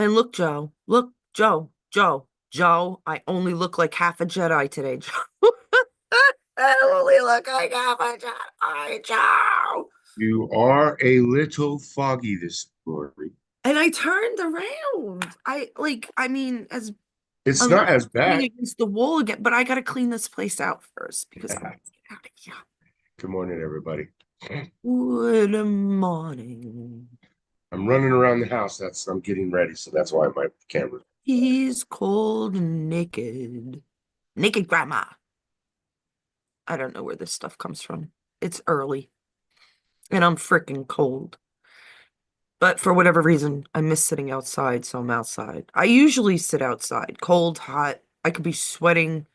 And look, Joe, look, Joe, I only look like half a Jedi today, Joe. I only look like half a Jedi, Joe. You are a little foggy this morning. And I turned around. I mean, as It's unless not as I'm running bad. against the wall again, but I gotta clean this place out first because I'm gonna get out of here. Good morning, everybody. Good morning. I'm running around the house. I'm getting ready, so that's why my camera. He's cold and naked. Naked grandma. I don't know where this stuff comes from. It's early and I'm freaking cold. But for whatever reason, I miss sitting outside, so I'm outside. I usually sit outside, cold, hot. I could be sweating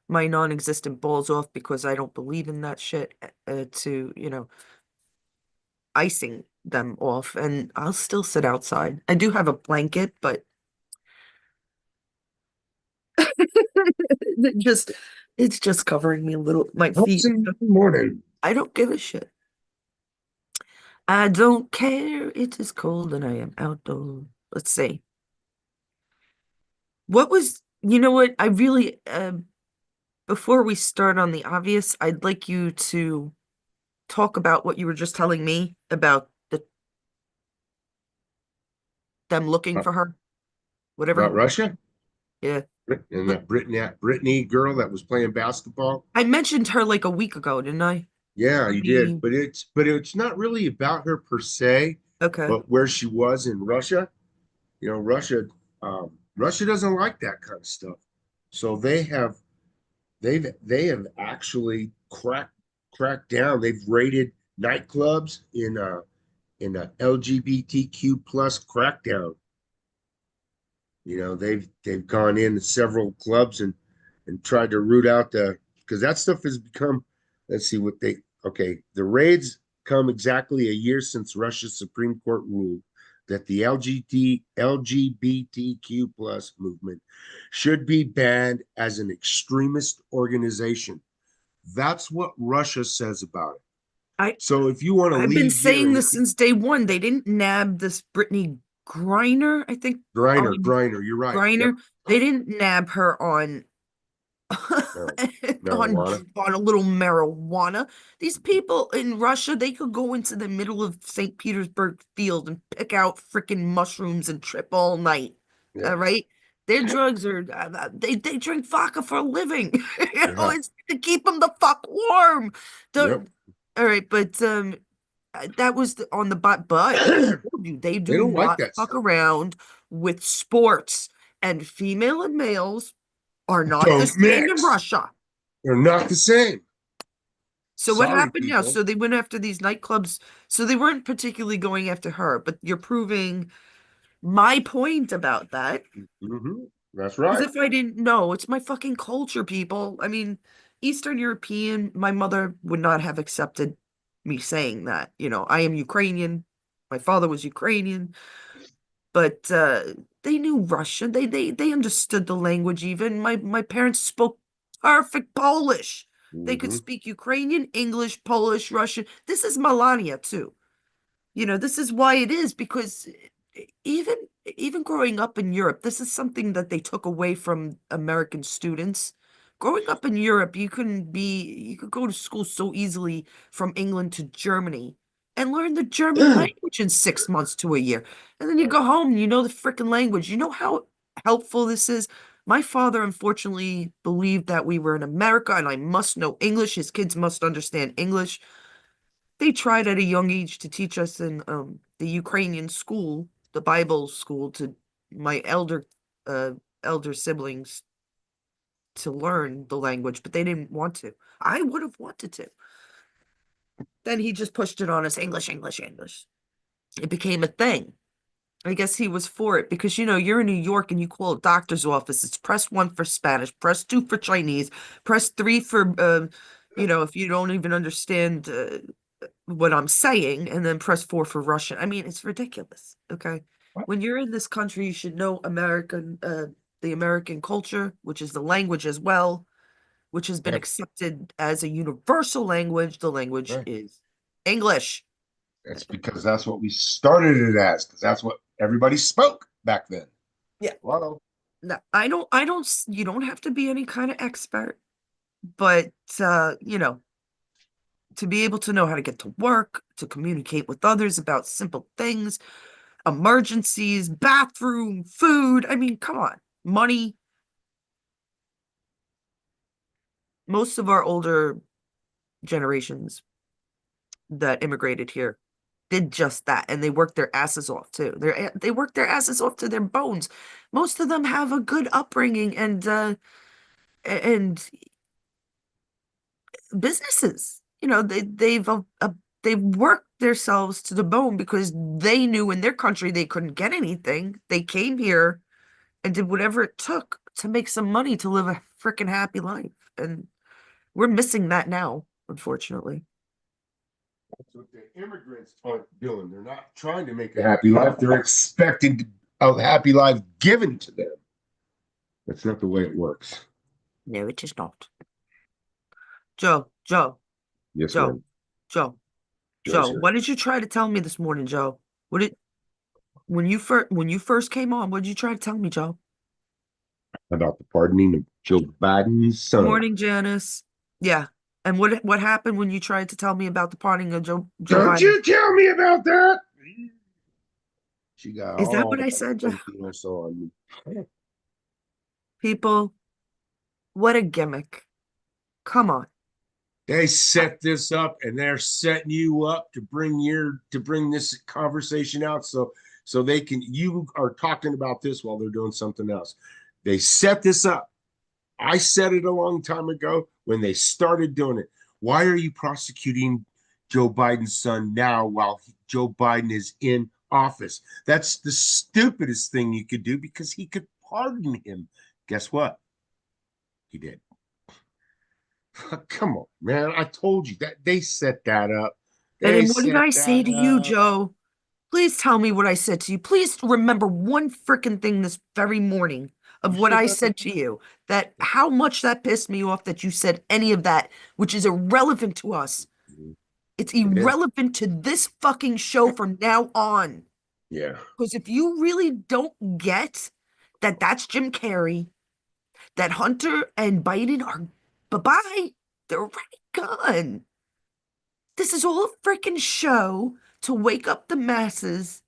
my non-existent balls off because I don't believe in that shit icing them off, and I'll still sit outside. I do have a blanket, but it just it's just covering me a little, my It's feet. in the morning. I don't give a shit. I don't care. It is cold and I am outdoors. Let's see. You know what? Before we start on the obvious, I'd like you to talk about what you were just telling me about them looking Uh, for her, whatever. About Russia Yeah. and But that Brittany girl that was playing basketball. I mentioned her like a week ago, didn't I? Yeah, you did, Brittany. but it's not really about her per se, Okay. but where she was in Russia. Russia doesn't like that kind of stuff, so they have actually cracked down. They've raided nightclubs in a LGBTQ plus crackdown. They've gone in several clubs and tried to root out because that stuff has become. Let's see what they. Okay, the raids come exactly a year since Russia's Supreme Court ruled that the LGBTQ plus movement should be banned as an extremist organization. That's what Russia says about it. I So if you want to I've been leave here saying and this since day one. They didn't nab this Brittany Griner, I think, on Griner, you're right. Yep. Griner. They didn't nab her on No, on marijuana. on a little marijuana. These people in Russia, they could go into the middle of St. Petersburg field and pick out freaking mushrooms and trip all night. Yeah. All right. Their drugs are they drink vodka for a living. Yeah. It's to keep them the fuck warm. The Yep. All right, but that was on the but I told you they They do don't like not that fuck stuff. around with sports, and female and males are not the Don't same in mix. Russia. They're not the same. So what Sorry, happened now? people. So they went after these nightclubs. So they weren't particularly going after her, but you're proving my point about that. That's Because right. if I didn't know, it's my fucking culture, people. I mean, Eastern European, my mother would not have accepted me saying that. I am Ukrainian. My father was Ukrainian, but they knew Russian. They understood the language even. My parents spoke perfect Polish. They could Hmm. speak Ukrainian, English, Polish, Russian. This is Melania too. This is why it is because even even growing up in Europe, this is something that they took away from American students. Growing up in Europe, you could go to school so easily from England to Germany and learn the German language in 6 months to a year. And then you go home and you know the freaking language. You know how helpful this is? My father unfortunately believed that we were in America and I must know English. His kids must understand English. They tried at a young age to teach us in the Ukrainian school, the Bible school, to my uh, elder siblings to learn the language, but they didn't want to. I would have wanted to. Then he just pushed it on us, English, English, English. It became a thing. I guess he was for it because you're in New York and you call a doctor's office. It's press one for Spanish, press two for Chinese, press three for if you don't even understand what I'm saying, and then press four for Russian. I mean, it's ridiculous. Okay. When you're in this country, you should know the American culture, which is the language as well, which has been Yeah, accepted as a universal language. The language right. is English. That's because that's what we started it as, because that's what everybody spoke back then. Yeah. Well, No, you don't have to be any kind of expert, but, to be able to know how to get to work, to communicate with others about simple things, emergencies, bathroom, food. I mean, come on, money. Most of our older generations that immigrated here did just that, and they worked their asses off too. They worked their asses off to their bones. Most of them have a good upbringing and businesses. They've worked themselves to the bone because they knew in their country they couldn't get anything. They came here and did whatever it took to make some money to live a freaking happy life. And we're missing that now, unfortunately. that's what the immigrants aren't doing. They're not trying to make a happy life. They're expecting a happy life given to them. That's not the way it works. No, it is not. Joe, Joe, Yes, Joe, ma'am. Joe, Joe's Joe. here. What did you try to tell me this morning, Joe? What did when you first came on, what did you try to tell me, Joe? About the pardoning of Joe Biden's son. Morning, Janice. Yeah. And what happened when you tried to tell me about the parting of Joe Don't Biden? you tell me about that. She got Is that all what I said, Joe? emptiness on me. People, what a gimmick. Come on. They I- set this up and they're setting you up to bring this conversation out so they can you are talking about this while they're doing something else. They set this up. I said it a long time ago when they started doing it. Why are you prosecuting Joe Biden's son now while Joe Biden is in office? That's the stupidest thing you could do because he could pardon him. Guess what? He did. Come on, man. I told you that they set that up. And They then what did set I say that to you, up. Joe? Please tell me what I said to you. Please remember one freaking thing this very morning You of what should I have. said to you. That how much that pissed me off that you said any of that, which is irrelevant to us. It's It is. irrelevant to this fucking show from now on. Yeah. Because if you really don't get that that's Jim Carrey, that Hunter and Biden are bye-bye, they're already gone. This is all a freaking show to wake up the masses.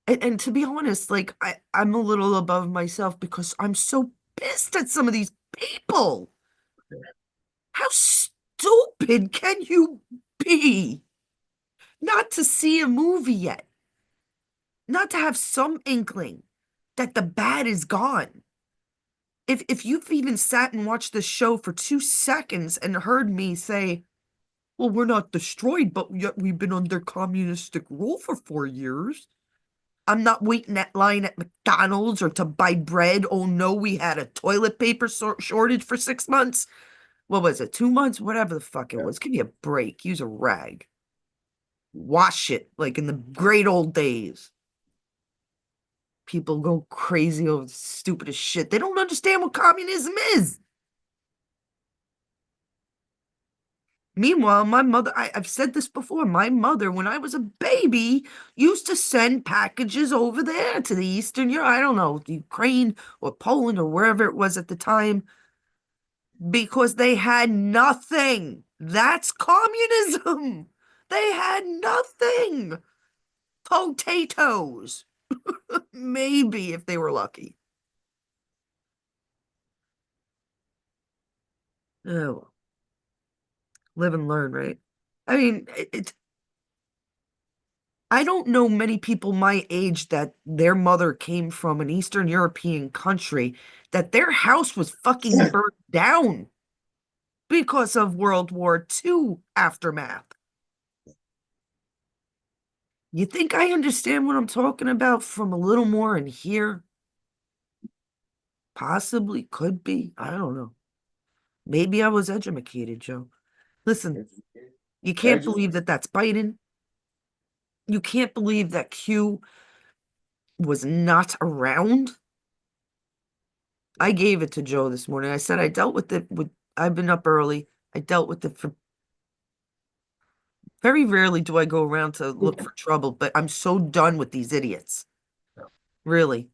And to be honest, like I'm a little above myself because I'm so pissed at some of these people. How stupid can you be not to see a movie yet? Not to have some inkling that the bad is gone. If you've even sat and watched the show for 2 seconds and heard me say, well, we're not destroyed, but yet we've been under communistic rule for 4 years. I'm not waiting at line at McDonald's or to buy bread. Oh no, we had a toilet paper shortage for 6 months. What was it? 2 months? Whatever the fuck it Yeah. was. Give me a break. Use a rag. Wash it like in the great old days. People go crazy over the stupidest shit. They don't understand what communism is. Meanwhile, my mother, I've said this before, my mother, when I was a baby, used to send packages over there to the Eastern Europe, I don't know, Ukraine or Poland or wherever it was at the time, because they had nothing. That's communism. They had nothing. Potatoes. Maybe if they were lucky. Oh, live and learn, right? I mean, I don't know many people my age that their mother came from an Eastern European country that their house was fucking burnt down because of World War II aftermath. You think I understand what I'm talking about from a little more in here? Possibly, could be. I don't know. Maybe I was educated, Joe. Listen, you can't believe that that's Biden. You can't believe that Q was not around. I gave it to Joe this morning. I said I dealt with it with I've been up early. I dealt with it for very rarely do I go around to look for trouble, but I'm so done with these idiots. Really.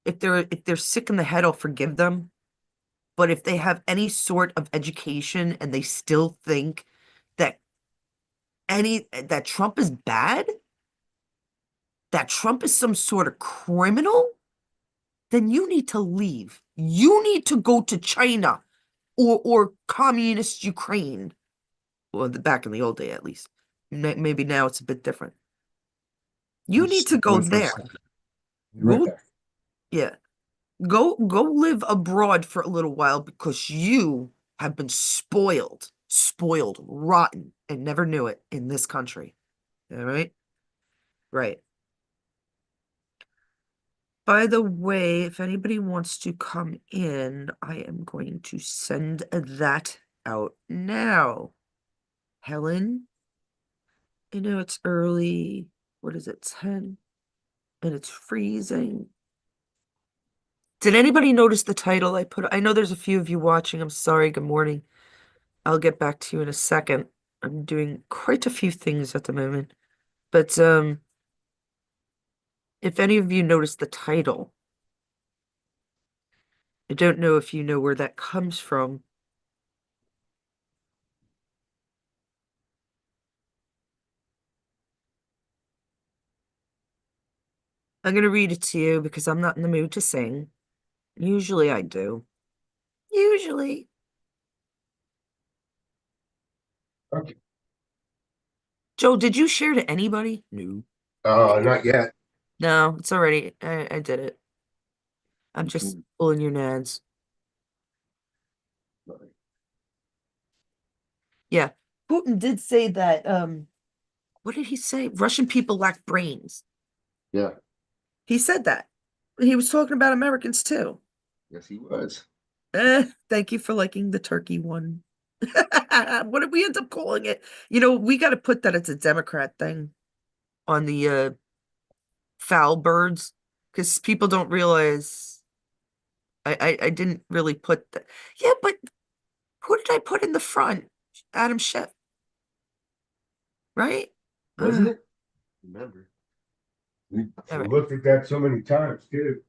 if they're sick in the head, I'll forgive them. But if they have any sort of education and they still think that that Trump is bad, that Trump is some sort of criminal, then you need to leave. You need to go to China or communist Ukraine. Well, back in the old day, at least. Maybe now it's a bit different. You need to Step go away for a there. second. Be right Go, back. yeah. Go live abroad for a little while because you have been spoiled, rotten, and never knew it in this country. All right? Right. By the way, if anybody wants to come in, I am going to send that out now. Helen, I know it's early. What is it, 10? And it's freezing. Did anybody notice the title I put? I know there's a few of you watching. I'm sorry. Good morning. I'll get back to you in a second. I'm doing quite a few things at the moment. But if any of you noticed the title, I don't know if you know where that comes from. I'm going to read it to you because I'm not in the mood to sing. Usually I do. Usually. Okay. Joe, did you share to anybody? No. Not yet. No, it's already, I did it. I'm just Mhm. pulling your nads. Yeah. Putin did say that, what did he say? Russian people lack brains. Yeah. He said that. He was talking about Americans too. Yes, he was. Thank you for liking the turkey one. What did we end up calling it? We got to put that it's a Democrat thing on the foul birds because people don't realize I didn't really put that. Yeah, but who did I put in the front? Adam Schiff, right? Wasn't it? Remember. We All right. looked at that so many times, too.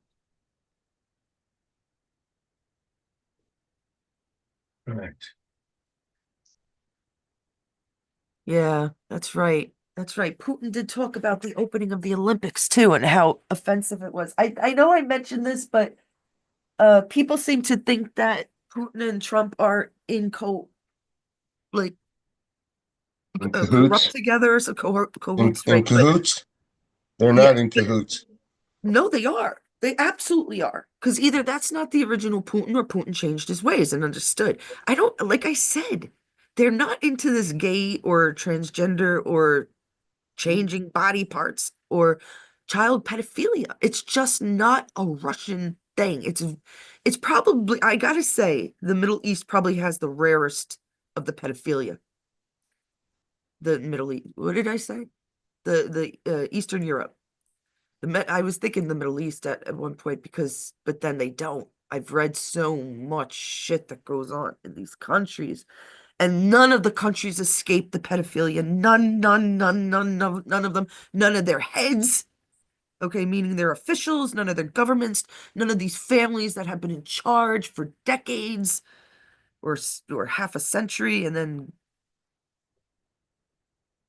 All right. Yeah, that's right. That's right. Putin did talk about the opening of the Olympics too and how offensive it was. I know I mentioned this, but people seem to think that Putin and Trump are in like In corrupt cahoots? together, so cahoots, In right? But cahoots? They're not yes, in but cahoots. no, they are. They absolutely are. Because either that's not the original Putin or Putin changed his ways and understood. I don't, like I said, they're not into this gay or transgender or changing body parts or child pedophilia. It's just not a Russian thing. It's probably, I gotta say, the Middle East probably has the rarest of the pedophilia. The Middle East. What did I say? The Eastern Europe. I was thinking the Middle East at one point but then they don't. I've read so much shit that goes on in these countries, and none of the countries escape the pedophilia. None of them. None of their heads. Okay, meaning their officials, none of their governments, none of these families that have been in charge for decades or half a century, and then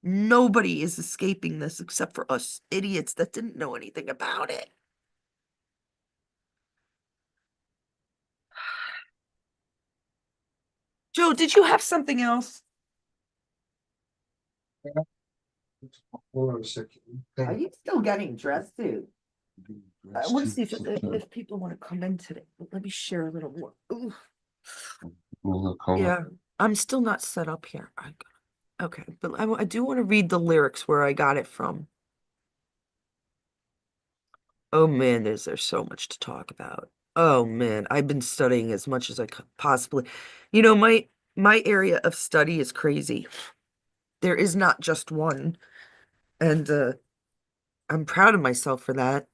nobody is escaping this except for us idiots that didn't know anything about it. Joe, did you have something else? Hold on a second. Are you still getting dressed, dude? I want to see Okay. if people want to come in today. Let me share a little more. Ooh, Coma. yeah, I'm still not set up here. Okay, but I do want to read the lyrics where I got it from. Oh man, there's so much to talk about. Oh man, I've been studying as much as I could possibly. My area of study is crazy. There is not just one, and I'm proud of myself for that.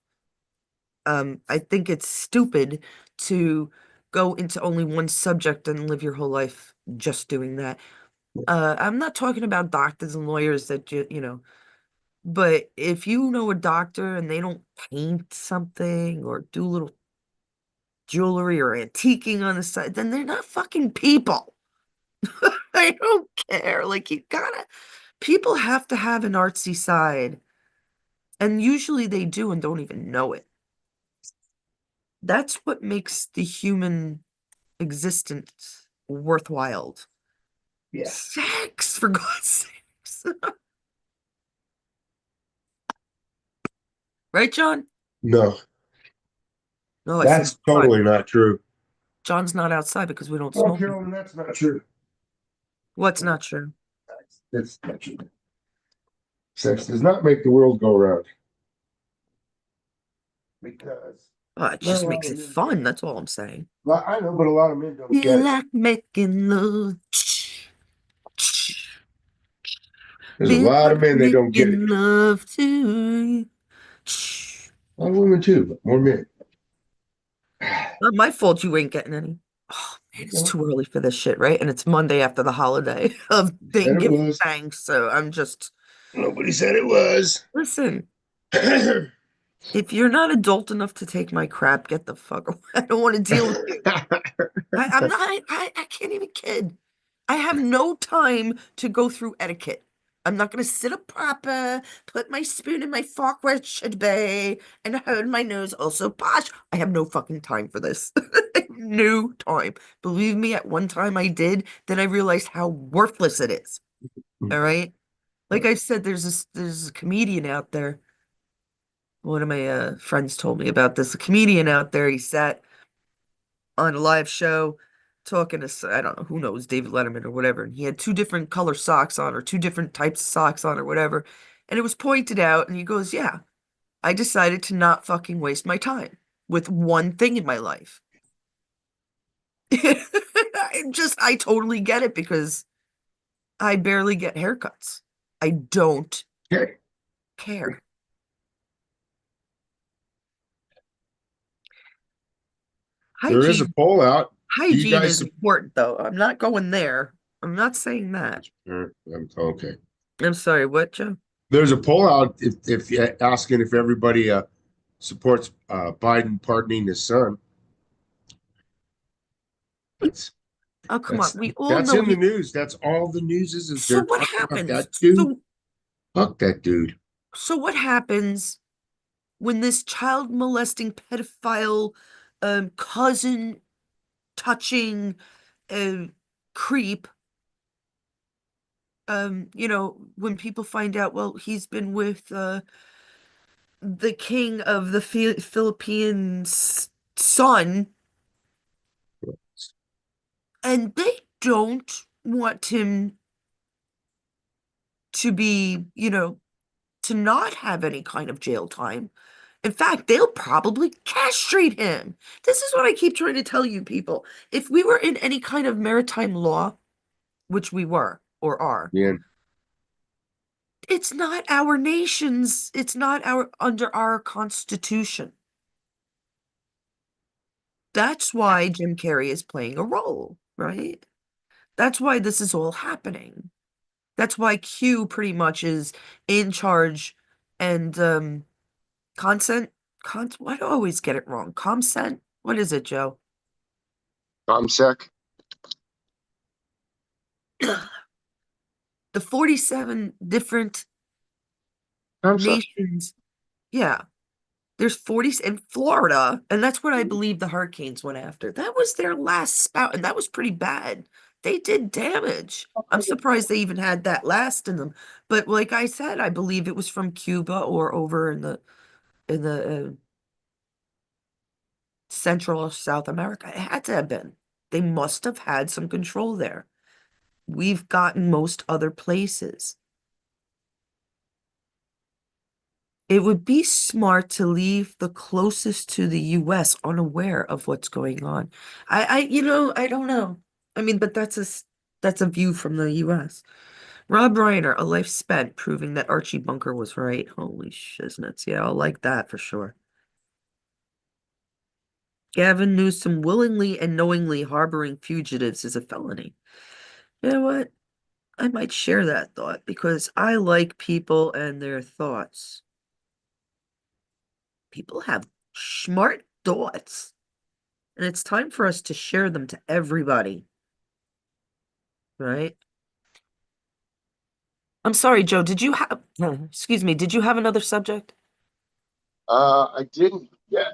I think it's stupid to go into only one subject and live your whole life just doing that. I'm not talking about doctors and lawyers that but if you know a doctor and they don't paint something or do little jewelry or antiquing on the side, then they're not fucking people. I don't care. Like, people have to have an artsy side, and usually they do and don't even know it. That's what makes the human existence worthwhile. Yeah. Sex, for God's sakes. Right, John? No, No, I said that's John. totally not true. John's not outside because we don't Oh, smoke. Carolyn, that's not true. What's not true? That's not true. Sex does not make the world go round because Oh, it not a just lot makes of it men get fun. it. That's all I'm saying. Well, I know, but a lot of men don't You get it. like making love. There's a Men lot like of men that don't get it. making love to. A lot of women too, but more men. Not my fault you ain't getting any. Oh man, it's No, too early for this shit, right? And it's Monday after the holiday of nobody said it Thanksgiving, was. thanks. So I'm just Nobody said it was. listen. If you're not adult enough to take my crap, get the fuck away. I don't want to deal with you. I'm not. I can't even kid. I have no time to go through etiquette. I'm not going to sit up proper, put my spoon in my fork where it should be, and hold my nose also posh. I have no fucking time for this. I have no time. Believe me, at one time I did, then I realized how worthless it is. All right? Like I said, there's a comedian out there. One of my friends told me about this. A comedian out there, he sat on a live show talking to, I don't know, who knows, David Letterman or whatever. And he had two different color socks on or two different types of socks on or whatever. And it was pointed out, and he goes, yeah, I decided to not fucking waste my time with one thing in my life. I totally get it because I barely get haircuts. I don't Okay. care. There is a Hygiene, poll out. Do you hygiene guys is important, though. I'm not going there. I'm not saying that. Okay. I'm sorry, what, Joe? There's a poll out if asking if everybody supports Biden pardoning his son. That's Oh, come on. that's We all that's know in the he. news. That's all the news is So they're what talking about happens? that dude. So Fuck that dude. so what happens when this child molesting pedophile cousin touching uh, creep when people find out, well, he's been with the king of the Philippines son, and they don't want him to be, to not have any kind of jail time. In fact, they'll probably castrate him. This is what I keep trying to tell you people. If we were in any kind of maritime law, which we were or are, Yeah. it's not our under our constitution. That's why Jim Carrey is playing a role, right? That's why this is all happening. That's why Q pretty much is in charge and consent why do I always get it wrong? Consent? What is it, Joe? ComSec. The 47 different ComSec. nations. Yeah. There's 40 in Florida, and that's what I believe the hurricanes went after. That was their last spout, and that was pretty bad. They did damage. I'm surprised they even had that last in them. But like I said, I believe it was from Cuba or over in the Central or South America. It had to have been. They must have had some control there. We've gotten most other places. It would be smart to leave the closest to the US unaware of what's going on. I don't know. I mean, but that's a view from the US. Rob Reiner, A Life Spent, proving that Archie Bunker was right. Holy shiznits. Yeah, I'll like that for sure. Gavin Newsom willingly and knowingly harboring fugitives is a felony. You know what? I might share that thought because I like people and their thoughts. People have smart thoughts. And it's time for us to share them to everybody, right? I'm sorry, Joe, did you have, excuse me, did you have another subject? I didn't yet.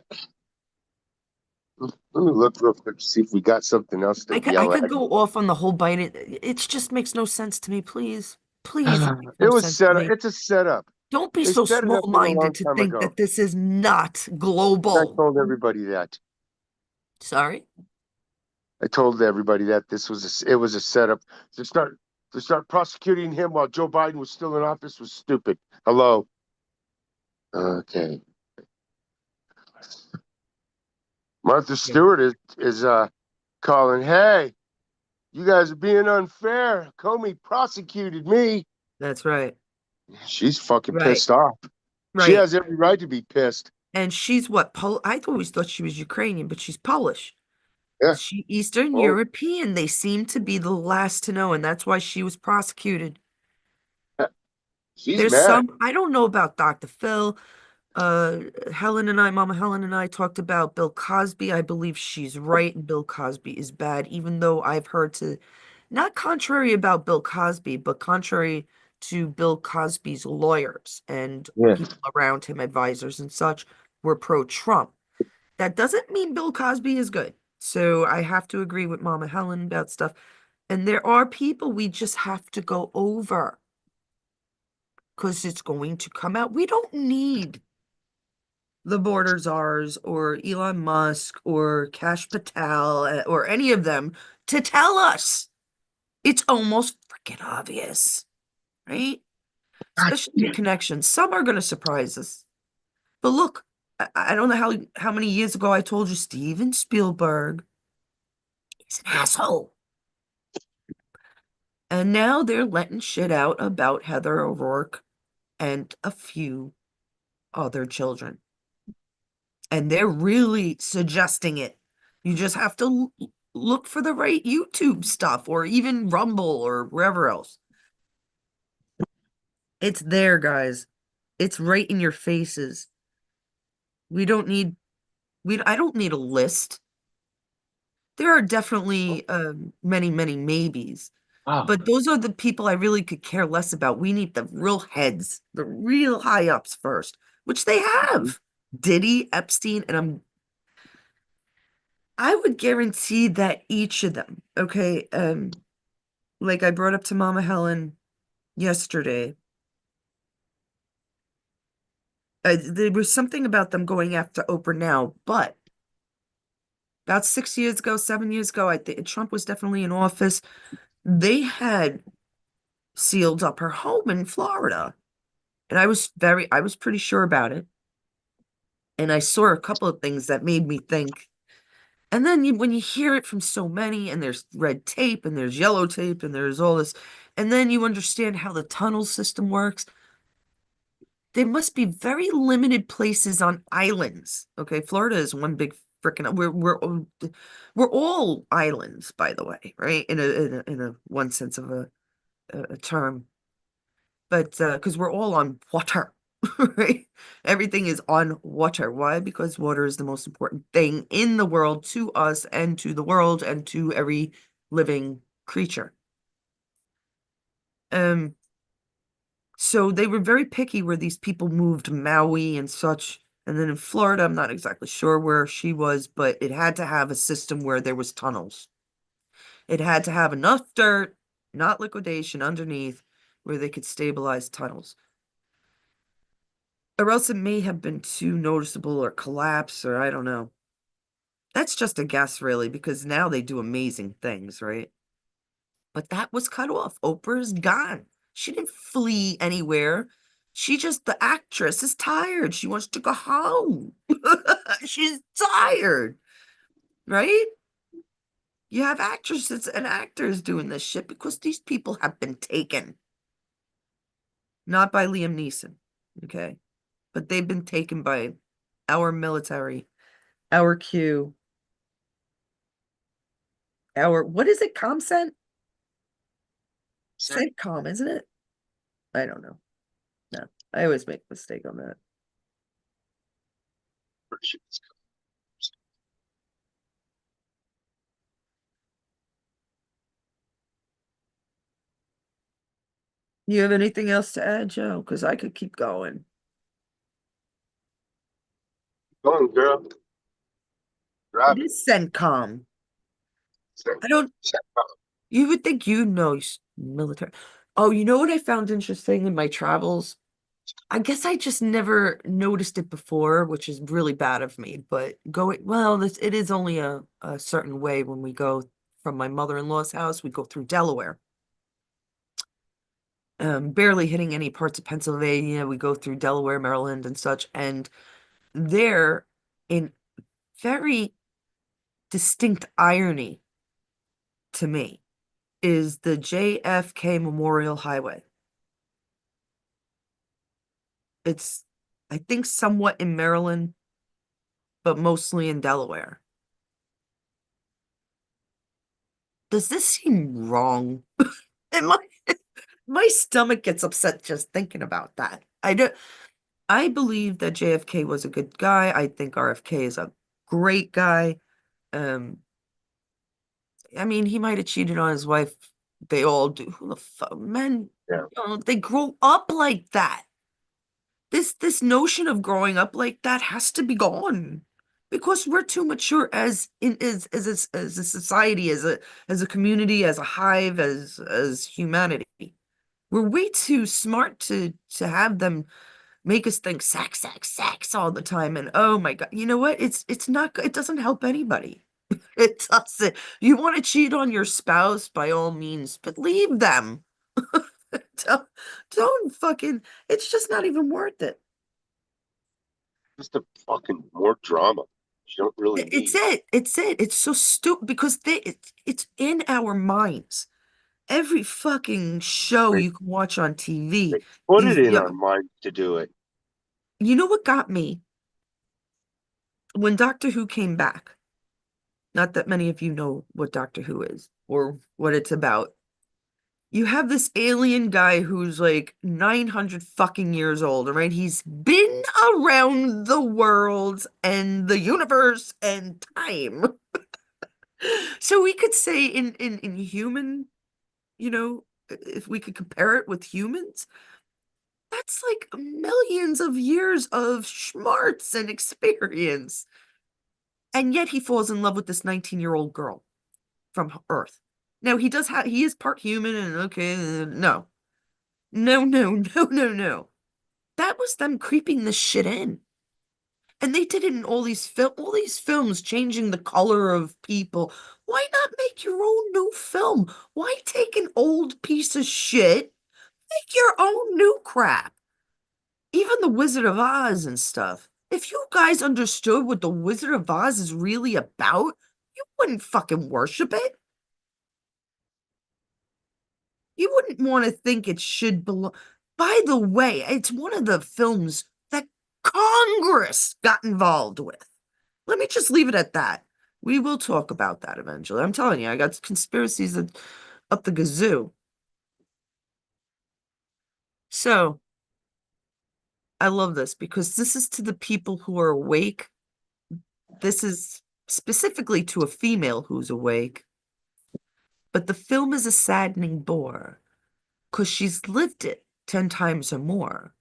Let me look real quick to see if we got something else to I yell could at. go off on the whole bite. It just makes no sense to me, please. Please, it makes It no was sense to set up. me. It's a setup. Don't be They so set it up in a small-minded long to time think ago. that this is not I global. told everybody that. Sorry? I told everybody that this was it was a setup to start prosecuting him while Joe Biden was still in office was stupid. Hello. Okay. Martha Yeah. Stewart is calling. Hey, you guys are being unfair. Comey prosecuted me. That's right. She's fucking Right. pissed off. She Right. has every right to be pissed. And she's what? I always thought she was Ukrainian, but she's Polish. Yeah. She Eastern Oh, European. They seem to be the last to know, and that's why she was prosecuted. she's There's mad. some, I don't know about Dr. Phil. Uh, Mama Helen and I talked about Bill Cosby. I believe she's right, and Bill Cosby is bad, even though I've heard to, not contrary about Bill Cosby, but contrary to Bill Cosby's lawyers and Yeah. people around him, advisors and such, were pro-Trump. That doesn't mean Bill Cosby is good. So I have to agree with Mama Helen about stuff. And there are people we just have to go over because it's going to come out. We don't need the border czars or Elon Musk or Cash Patel or any of them to tell us. It's almost freaking obvious, right? Especially the connections. Some are going to surprise us. But look, I don't know how many years ago I told you Steven Spielberg is an asshole. And now they're letting shit out about Heather O'Rourke and a few other children. And they're really suggesting it. You just have to look for the right YouTube stuff or even Rumble or wherever else. It's there, guys. It's right in your faces. We don't need I don't need a list. There are definitely many, many maybes, Wow. but those are the people I really could care less about. We need the real heads, the real high ups first, which they have. Diddy, Epstein, and I would guarantee that each of them, okay, like I brought up to Mama Helen yesterday, there was something about them going after Oprah now, but about 6 years ago, 7 years ago, I think Trump was definitely in office. They had sealed up her home in Florida, and I was pretty sure about it. And I saw a couple of things that made me think. And then when you hear it from so many, and there's red tape, and there's yellow tape, and there's all this, and then you understand how the tunnel system works. There must be very limited places on islands. Okay, Florida is one big freaking. We're all islands, by the way, right? In a one sense of a term, but because we're all on water, right? Everything is on water. Why? Because water is the most important thing in the world to us and to the world and to every living creature. Um, so they were very picky where these people moved, Maui and such. And then in Florida, I'm not exactly sure where she was, but it had to have a system where there was tunnels. It had to have enough dirt, not liquidation underneath, where they could stabilize tunnels. Or else it may have been too noticeable or collapse, or I don't know. That's just a guess, really, because now they do amazing things, right? But that was cut off. Oprah's gone. She didn't flee anywhere. The actress is tired. She wants to go home. She's tired, right? You have actresses and actors doing this shit because these people have been taken. Not by Liam Neeson, okay? But they've been taken by our military, our Q, what is it? ComCent? CENTCOM, isn't it? I don't know. No, I always make a mistake on that. You have anything else to add, Joe? Because I could keep going. Go on, girl. It Drive it. is CENTCOM. Send- I don't, send- you would think you know military. Oh, you know what I found interesting in my travels? I guess I just never noticed it before, which is really bad of me. But it is only a certain way when we go from my mother-in-law's house, we go through Delaware. Barely hitting any parts of Pennsylvania. We go through Delaware, Maryland, and such. And there, in very distinct irony to me, is the JFK Memorial Highway. It's, I think, somewhat in Maryland, but mostly in Delaware. Does this seem wrong? And my stomach gets upset just thinking about that. I believe that JFK was a good guy. I think RFK is a great guy. Um, I mean, he might have cheated on his wife. They all do. Who the fuck, men, Yeah. they grow up like that. This notion of growing up like that has to be gone because we're too mature as a society, as a community, as a hive, as humanity. We're way too smart to have them make us think sex, sex, sex all the time. And oh my God, you know what? It's not good. It doesn't help anybody. It doesn't. You want to cheat on your spouse by all means, but leave them. Don't, don't fucking, it's just not even worth it. Just a fucking more drama. You don't really It's need. it. It's it. It's so stupid because it's in our minds. Every fucking show They, you can watch on they TV put it is in our yo. minds to do it. You know what got me when Doctor Who came back? Not that many of you know what Doctor Who is or what it's about. You have this alien guy who's like 900 fucking years old, right? He's been around the world and the universe and time. So we could say in human, you know, if we could compare it with humans, that's like millions of years of schmarts and experience. And yet he falls in love with this 19-year-old girl from Earth. Now he is part human and okay, no. No, no, no, no, no. That was them creeping this shit in. And they did it in all these films changing the color of people. Why not make your own new film? Why take an old piece of shit, make your own new crap? Even the Wizard of Oz and stuff. If you guys understood what the Wizard of Oz is really about, you wouldn't fucking worship it. You wouldn't want to think it should belong. By the way, it's one of the films that Congress got involved with. Let me just leave it at that. We will talk about that eventually. I'm telling you, I got conspiracies up the gazoo. So I love this because this is to the people who are awake. This is specifically to a female who's awake. But the film is a saddening bore because she's lived it 10 times or more.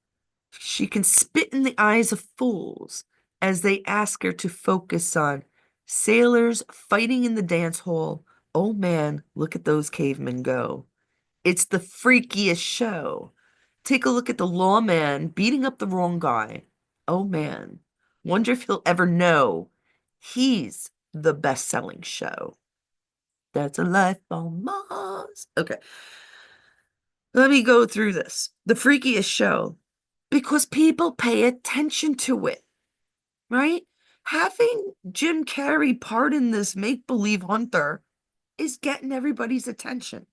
She can spit in the eyes of fools as they ask her to focus on sailors fighting in the dance hall. Oh man, look at those cavemen go. It's the freakiest show. Take a look at the lawman beating up the wrong guy. Oh man, wonder if he'll ever know he's the best-selling show. That's a life on Mars. Okay, let me go through this. The freakiest show because people pay attention to it, right? Having Jim Carrey part in this make-believe hunter is getting everybody's attention.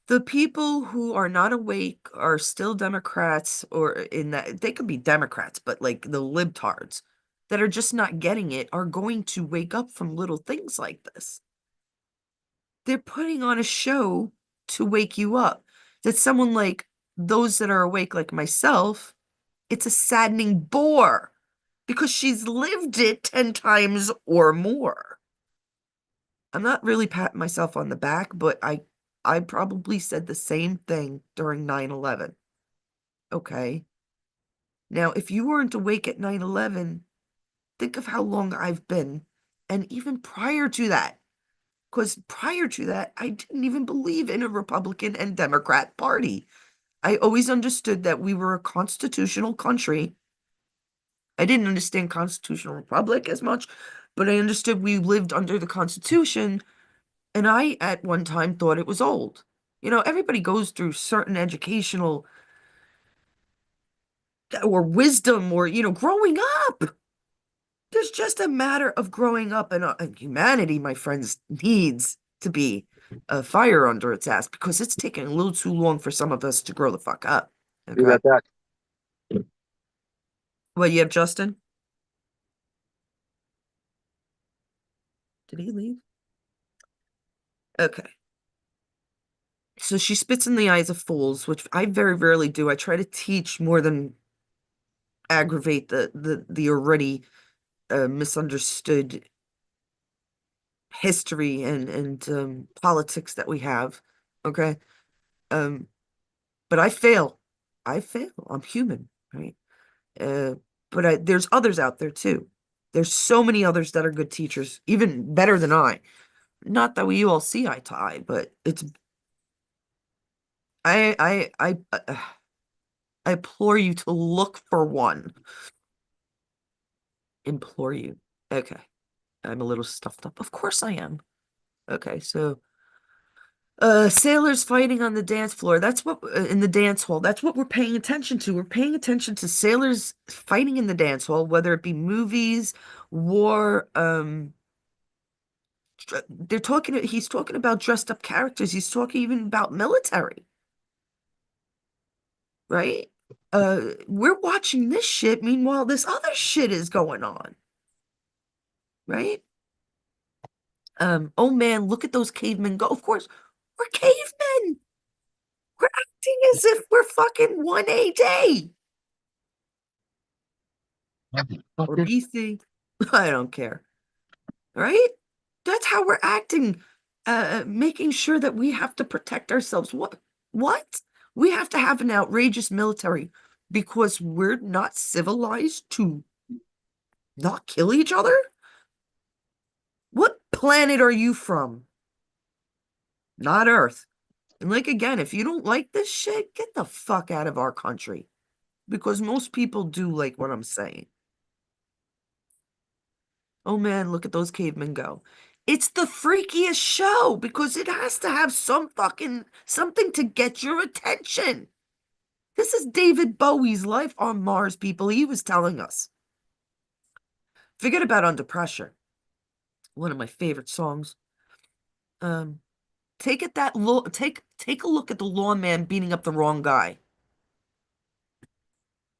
The people who are not awake are still Democrats, or in that they could be Democrats, but like the libtards that are just not getting it are going to wake up from little things like this. They're putting on a show to wake you up. That someone like those that are awake, like myself, it's a saddening bore because she's lived it 10 times or more. I'm not really patting myself on the back, but I probably said the same thing during 9/11. Okay. Now, if you weren't awake at 9/11, think of how long I've been. And even prior to that, because prior to that, I didn't even believe in a Republican and Democrat party. I always understood that we were a constitutional country. I didn't understand constitutional republic as much, but I understood we lived under the Constitution, and I at one time thought it was old. Everybody goes through certain educational or wisdom or, growing up. There's just a matter of growing up, and humanity, my friends, needs to be a fire under its ass because it's taking a little too long for some of us to grow the fuck up. You Okay. got that? What, you have Justin? Did he leave? Okay. So she spits in the eyes of fools, which I very rarely do. I try to teach more than aggravate the already misunderstood history and politics that we have. Okay. Um, but I fail. I fail. I'm human, right? Uh, but there's others out there too. There's so many others that are good teachers, even better than I. Not that we all see eye to eye, but it's I implore you to look for one. Implore you. Okay. I'm a little stuffed up. Of course I am. Okay, so sailors fighting on the dance floor. That's what in the dance hall. That's what we're paying attention to. We're paying attention to sailors fighting in the dance hall, whether it be movies, war, he's talking about dressed up characters. He's talking even about military, right? We're watching this shit. Meanwhile, this other shit is going on, right? Oh man, look at those cavemen go. Of course, we're cavemen. We're acting as if we're fucking 1 day or BC. I don't care, right? That's how we're acting, making sure that we have to protect ourselves. What? What? We have to have an outrageous military because we're not civilized to not kill each other? What planet are you from? Not Earth. And like again, if you don't like this shit, get the fuck out of our country. Because most people do like what I'm saying. Oh man, look at those cavemen go. It's the freakiest show because it has to have some fucking something to get your attention. This is David Bowie's life on Mars, people. He was telling us. Forget about Under Pressure. One of my favorite songs. Um, take a look at the lawman beating up the wrong guy.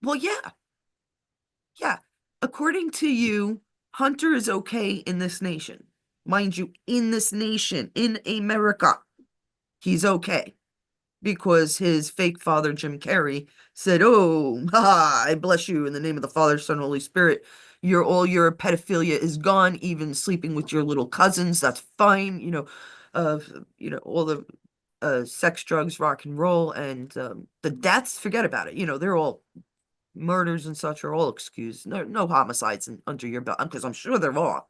Well, yeah, yeah. According to you, Hunter is okay in this nation. Mind you, in this nation, in America, he's okay. Because his fake father, Jim Carrey, said, "Oh, I bless you in the name of the Father, Son, Holy Spirit. All your pedophilia is gone, even sleeping with your little cousins. That's fine. Uh, all the sex, drugs, rock and roll, and the deaths, forget about it. They're all murders and such are all excused. No homicides under your belt, because I'm sure there are.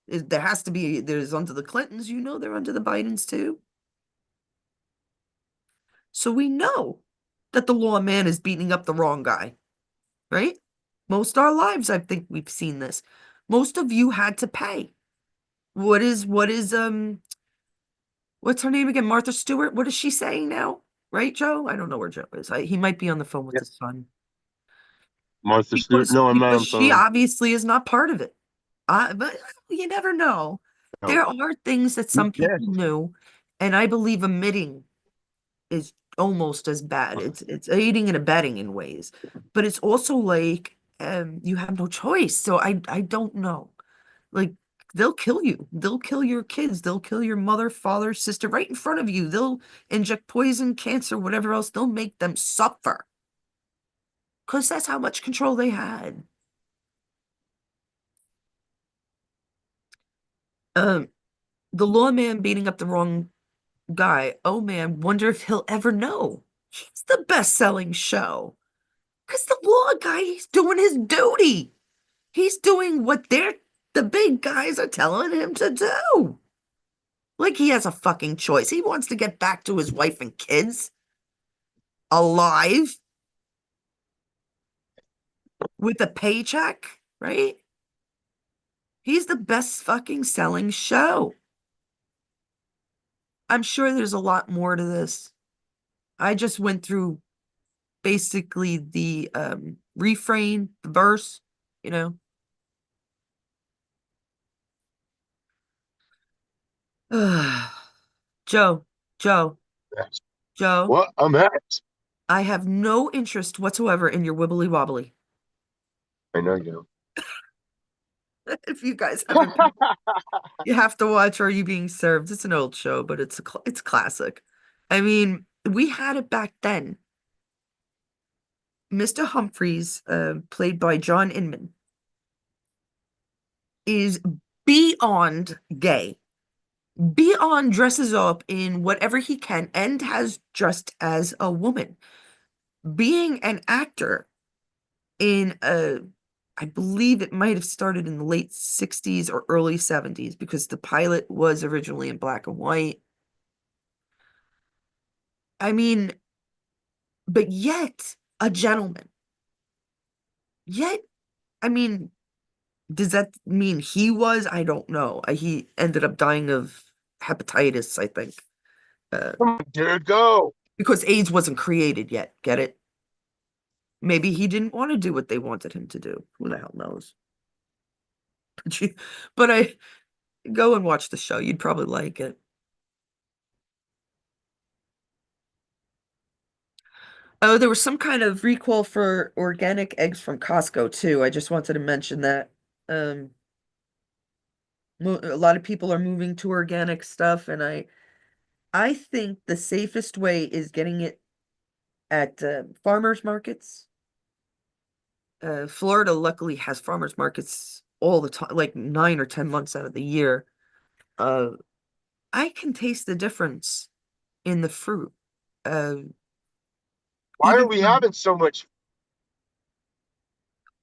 There has to be, there's under the Clintons, they're under the Bidens too. So we know that the lawman is beating up the wrong guy, right? Most our lives, I think we've seen this. Most of you had to pay. What's her name again? Martha Stewart? What is she saying now? Right, Joe? I don't know where Joe is. He might be on the phone with Yeah. his son. Martha Stewart. Because No, I'm not because on she phone. obviously is not part of it. But you never know. No. There are things that some Yes. people knew, and I believe omitting is almost as bad. It's aiding and abetting in ways, but it's also like you have no choice. So I don't know. Like they'll kill you. They'll kill your kids. They'll kill your mother, father, sister right in front of you. They'll inject poison, cancer, whatever else. They'll make them suffer because that's how much control they had. Um, the lawman beating up the wrong guy, oh man, wonder if he'll ever know. He's the best-selling show. Because the law guy, he's doing his duty. He's doing what the big guys are telling him to do. Like he has a fucking choice. He wants to get back to his wife and kids alive with a paycheck, right? He's the best fucking selling show. I'm sure there's a lot more to this. I just went through basically the refrain, the verse, you know. Joe, Joe, Yes. Joe, What? I'm at. I have no interest whatsoever in your wibbly wobbly. I know you. If you guys haven't been, you have to watch Are You Being Served? It's an old show, but it's classic. I mean, we had it back then. Mr. Humphreys, played by John Inman, is beyond gay, beyond dresses up in whatever he can, and has dressed as a woman. Being an actor in I believe it might have started in the late 60s or early 70s because the pilot was originally in black and white. I mean, but yet a gentleman. Yet, I mean, does that mean he was? I don't know. He ended up dying of hepatitis, I think, Come on, dude, go. because AIDS wasn't created yet. Get it? Maybe he didn't want to do what they wanted him to do. Who the hell knows? But I go and watch the show. You'd probably like it. Oh, there was some kind of recall for organic eggs from Costco too. I just wanted to mention that. Um, a lot of people are moving to organic stuff, and I think the safest way is getting it at farmers markets. Florida luckily has farmers markets all the time, like 9 or 10 months out of the year. Uh, I can taste the difference in the fruit. Uh, Why are even we having so much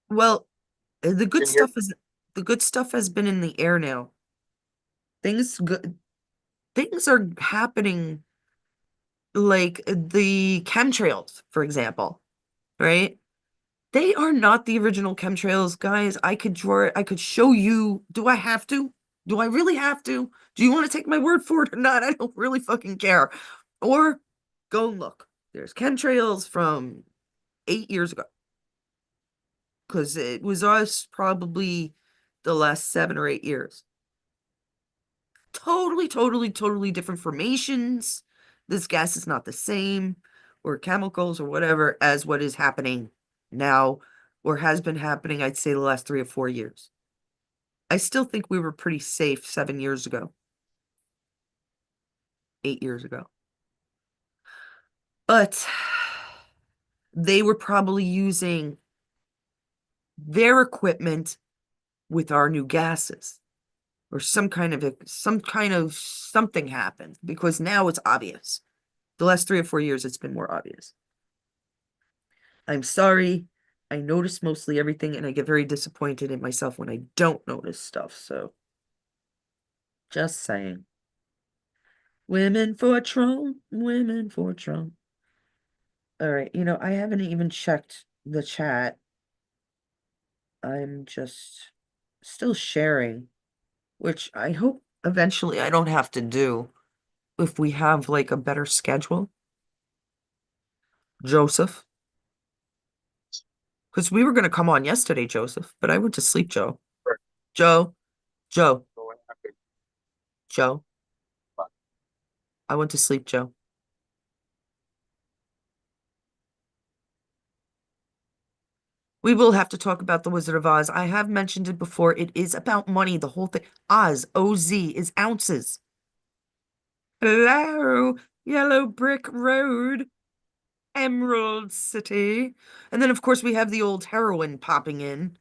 well, the good in here? stuff is the good stuff has been in the air now. Things are happening like the chemtrails, for example, right? They are not the original chemtrails, guys. I could draw it, I could show you. Do I have to? Do I really have to? Do you want to take my word for it or not? I don't really fucking care. Or go look. There's chemtrails from 8 years ago. Because it was us probably the last 7 or 8 years. Totally different formations. This gas is not the same, or chemicals or whatever, as what is happening now, or has been happening, I'd say, the last 3 or 4 years. I still think we were pretty safe 7 years ago, 8 years ago. But they were probably using their equipment with our new gases, or something happened, because now it's obvious. The last 3 or 4 years, it's been more obvious. I'm sorry. I notice mostly everything, and I get very disappointed in myself when I don't notice stuff. So, just saying. Women for Trump, women for Trump. All right, I haven't even checked the chat. I'm just still sharing, which I hope eventually I don't have to do if we have like a better schedule. Joseph. Because we were going to come on yesterday, Joseph, but I went to sleep, Joe. Joe, Joe, Joe. I went to sleep, Joe. We will have to talk about The Wizard of Oz. I have mentioned it before. It is about money, the whole thing. Oz, O-Z, is ounces. Hello, Yellow Brick Road, Emerald City. And then, of course, we have the old heroine popping in,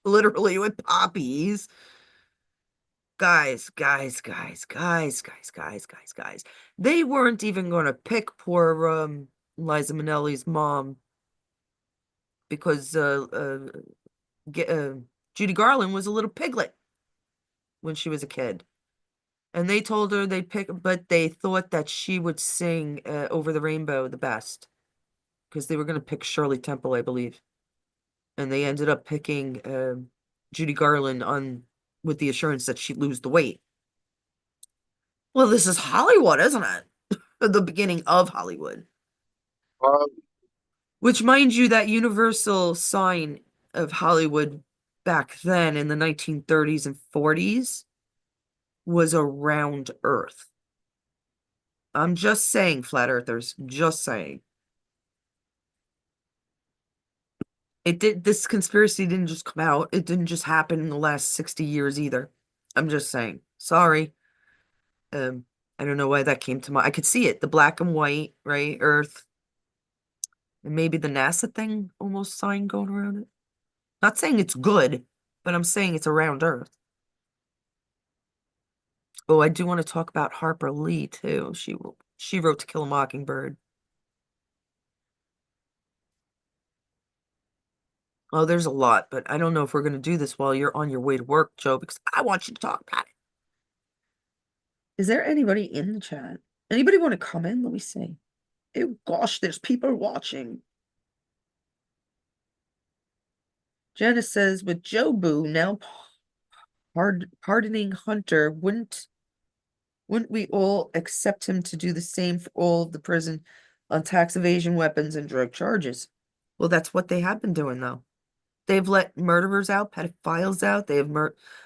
literally with poppies. guys. They weren't even going to pick poor Liza Minnelli's mom because Judy Garland was a little piglet when she was a kid. And they told her they'd pick, but they thought that she would sing Over the Rainbow the best because they were going to pick Shirley Temple, I believe. And they ended up picking Judy Garland with the assurance that she'd lose the weight. Well, this is Hollywood, isn't it? The beginning of Hollywood. Um, Which, mind you, that universal sign of Hollywood back then in the 1930s and 40s was a round earth. I'm just saying, flat earthers, just saying. This conspiracy didn't just come out. It didn't just happen in the last 60 years either. I'm just saying. Sorry. I don't know why that came to mind. I could see it, the black and white, right? Earth. And maybe the NASA thing almost sign going around it. Not saying it's good, but I'm saying it's a round earth. Oh, I do want to talk about Harper Lee too. She wrote To Kill a Mockingbird. Oh, there's a lot, but I don't know if we're going to do this while you're on your way to work, Joe, because I want you to talk about it. Is there anybody in the chat? Anybody want to come in? Let me see. Oh, gosh, there's people watching. Janice says, with Joe Boo now pardoning Hunter, wouldn't we all accept him to do the same for all of the prison on tax evasion, weapons, and drug charges? Well, that's what they have been doing, though. They've let murderers out, pedophiles out. They have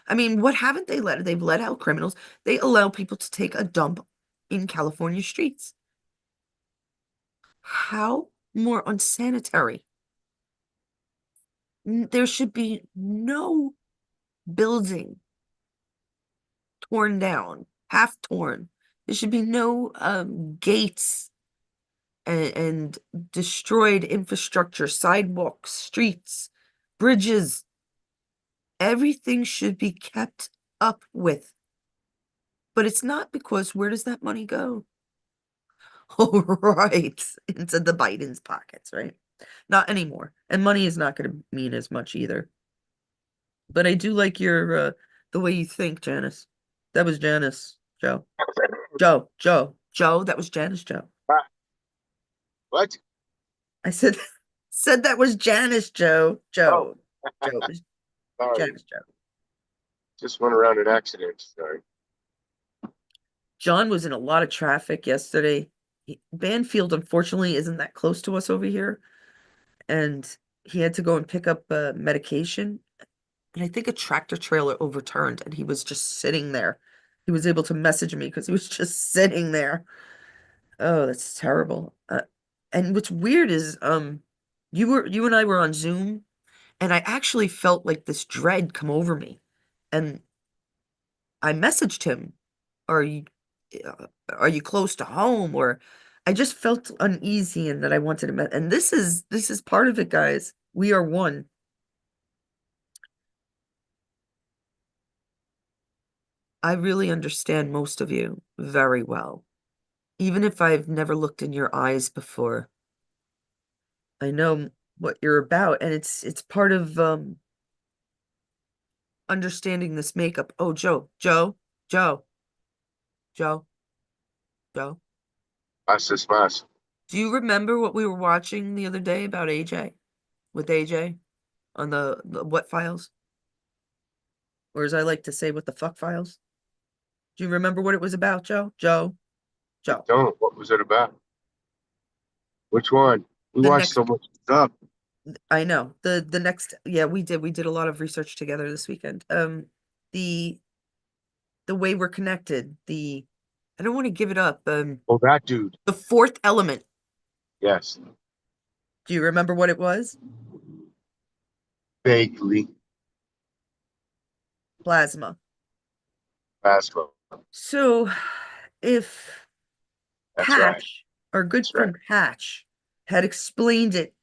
I mean, what haven't they let? They've let out criminals. They allow people to take a dump in California streets. How more unsanitary? There should be no building torn down, half torn. There should be no gates and destroyed infrastructure, sidewalks, streets, bridges. Everything should be kept up with. But it's not, because where does that money go? Oh, right. Into the Biden's pockets, right? Not anymore. And money is not going to mean as much either. But I do like the way you think, Janice. That was Janice, Joe. Joe, that was Janice, Joe. what? I said that was Janice, Joe. Joe. Joe was Sorry. Janice, Joe. Just went around an accident. Sorry. John was in a lot of traffic yesterday. Banfield, unfortunately, isn't that close to us over here. And he had to go and pick up medication. And I think a tractor trailer overturned and he was just sitting there. He was able to message me because he was just sitting there. Oh, that's terrible. And what's weird is you and I were on Zoom, and I actually felt like this dread come over me. And I messaged him, are you close to home? Or I just felt uneasy and that I wanted to and this is part of it, guys. We are one. I really understand most of you very well. Even if I've never looked in your eyes before, I know what you're about, and it's part of understanding this makeup. Oh, Joe. Gracias más. Do you remember what we were watching the other day about AJ? With AJ on the what files? Or as I like to say, what the fuck files? Do you remember what it was about, Joe? Joe. Don't. What was it about? Which one? We The watched next, so much stuff. I know. The next, yeah, we did a lot of research together this weekend. The way we're connected, I don't want to give it up. Oh, that dude. The fourth element. Yes. Do you remember what it was? Vaguely. Plasma. Plasma. So if That's Patch, right. our good That's friend Patch, had explained it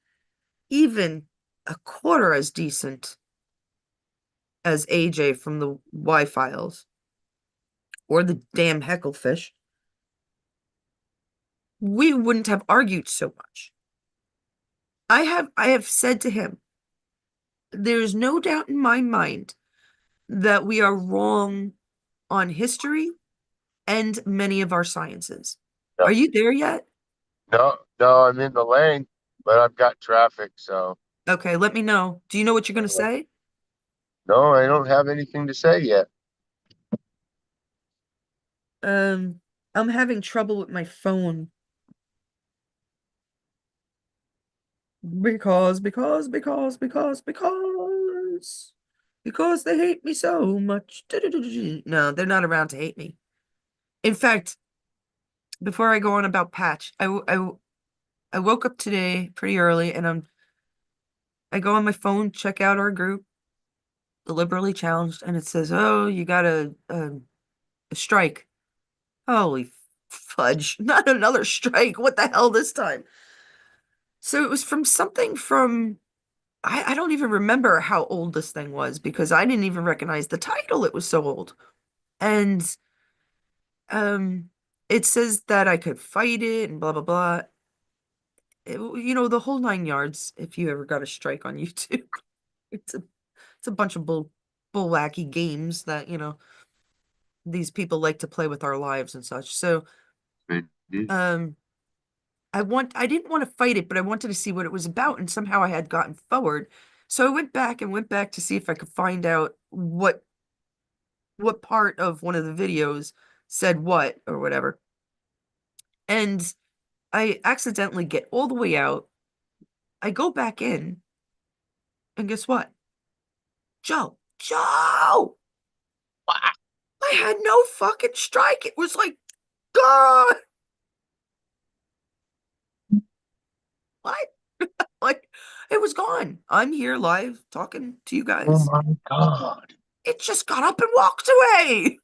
even a quarter as decent as AJ from the Y files, or the damn hecklefish, we wouldn't have argued so much. I have said to him, there's no doubt in my mind that we are wrong on history and many of our sciences. Yeah. Are you there yet? No, no, I'm in the lane, but I've got traffic, so Okay, let me know. Do you know what you're going to say? no, I don't have anything to say yet. Um, I'm having trouble with my phone because they hate me so much. No, they're not around to hate me. In fact, before I go on about Patch, I woke up today pretty early and I go on my phone, check out our group, deliberately challenged, and it says, "Oh, you got a strike." Holy fudge! Not another strike. What the hell this time? So it was from something from I don't even remember how old this thing was because I didn't even recognize the title. It was so old. And um it says that I could fight it and blah blah blah. The whole 9 yards if you ever got a strike on YouTube. It's a it's a bunch of bull wacky games that, these people like to play with our lives and such. So Mhm. um I didn't want to fight it, but I wanted to see what it was about, and somehow I had gotten forward. So I went back to see if I could find out what part of one of the videos said what or whatever. And I accidentally get all the way out. I go back in, and guess what? Joe, I had no fucking strike. It was like, God, what? Like, it was gone. I'm here live talking to you Oh guys. my God. It just got up and walked away.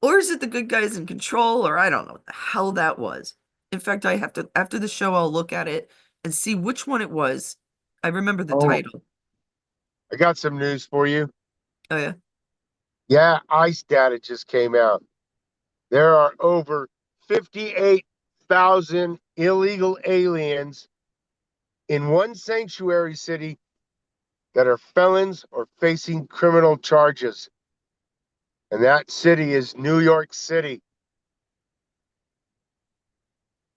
Or is it the good guys in control? Or I don't know what the hell that was. In fact, I have to, after the show, I'll look at it and see which one it was. I remember the Oh, title. I got some news for you. Oh, yeah. Yeah, ICE data just came out. There are over 58,000 illegal aliens in one sanctuary city that are felons or facing criminal charges. And that city is New York City,